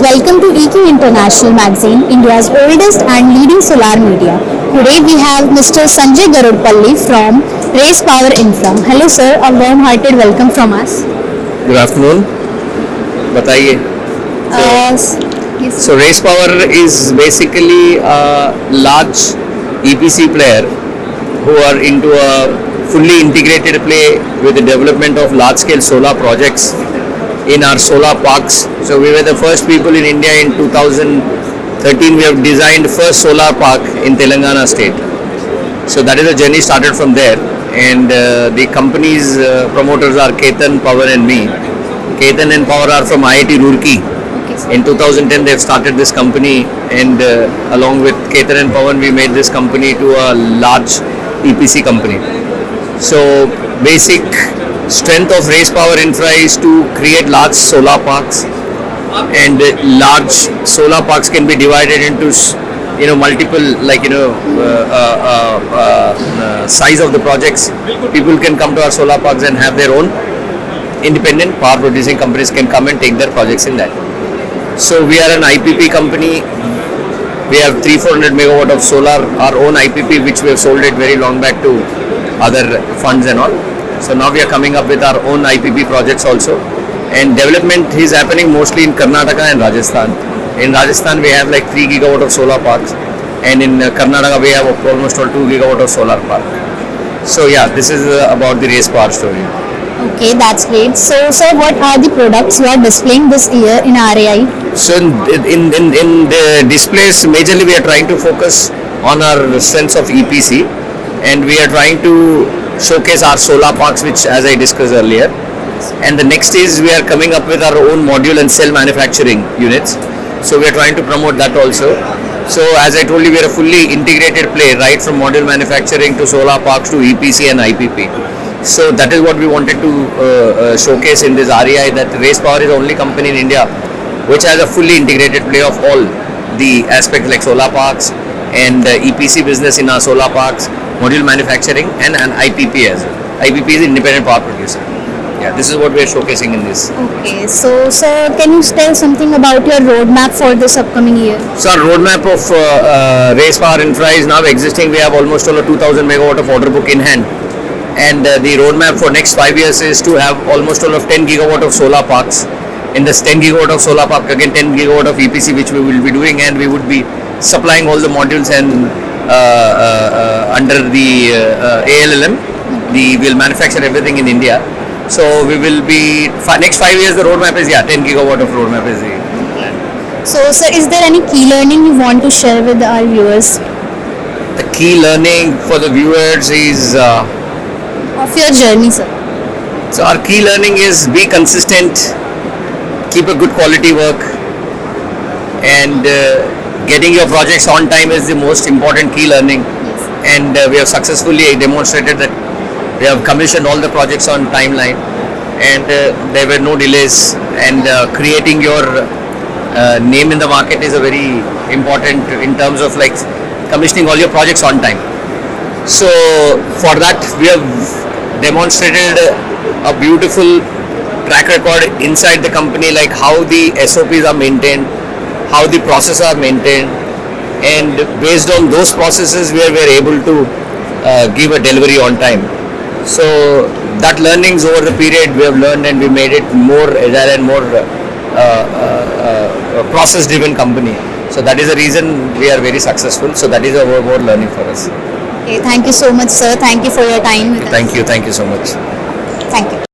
welcome to EQ International Magazine, India's oldest and leading solar media. Today we have Mr. Sanjay Garudapally from Race Power Infra. Hello sir, a warm-hearted welcome from us. Good afternoon. बताइए. So Race Power is basically a large EPC player who are into a fully integrated play with the development of large-scale solar projects in our solar parks. So we were the first people in India in 2013. We have designed first solar park in Telangana state. So that is the journey started from there. And the company's promoters are Ketan, Power and me. Ketan and Power are from IIT Roorkee. In 2010 they have started this company, and along with Ketan and Pawan we made this company to a large EPC company. So basic strength of Race Power Infra is to create large solar parks, and large solar parks can be divided into multiple size of the projects. People can come to our solar parks and have their own independent power producing companies can come and take their projects in that. So we are an IPP company. We have 300-400 megawatt of solar, our own IPP, which we have sold it very long back to other funds and all. So now we are coming up with our own IPP projects also. And development is happening mostly in Karnataka and Rajasthan. In Rajasthan we have like 3 gigawatt of solar parks, and in Karnataka we have almost 2 gigawatt of solar park. So yeah, this is about the Race Power story. Okay, that's great. So sir, what are the products you are displaying this year in RAI? So in the displays, majorly we are trying to focus on our strengths of EPC, and we are trying to showcase our solar parks, which as I discussed earlier. And the next is we are coming up with our own module and cell manufacturing units. So we are trying to promote that also. So as I told you, we are a fully integrated play, right from module manufacturing to solar parks to EPC and IPP. So that is what we wanted to showcase in this REI, that Race Power is the only company in India which has a fully integrated play of all the aspects like solar parks and EPC business in our solar parks, module manufacturing and an IPP as well. IPP is independent power producer. Yeah, this is what we are showcasing in this. Okay, so sir, can you tell something about your roadmap for this upcoming year? So our roadmap of Race Power Infra is now existing. We have almost over 2,000 megawatt of order book in hand. And the roadmap for next 5 years is to have almost all of 10 gigawatt of solar parks. In this 10 gigawatt of solar park, again 10 gigawatt of EPC, which we will be doing, and we would be supplying all the modules and under the ALLM. We will manufacture everything in India. So we will be next 5 years. The roadmap is 10 gigawatt of roadmap is the plan. So sir, is there any key learning you want to share with our viewers? The key learning for the viewers is Of your journey, sir. So our key learning is be consistent, keep a good quality work, and getting your projects on time is the most important key learning. Yes. And we have successfully demonstrated that we have commissioned all the projects on timeline, and there were no delays, and creating your name in the market is a very important in terms of like commissioning all your projects on time. So for that we have demonstrated a beautiful track record inside the company, like how the SOPs are maintained, how the processes are maintained, and based on those processes we are able to give a delivery on time. So that learnings over the period we have learned, and we made it more agile and more process driven company. So that is the reason we are very successful. So that is a more learning for us. Okay, thank you so much, sir. Thank you for your time with us. Thank you so much. Thank you.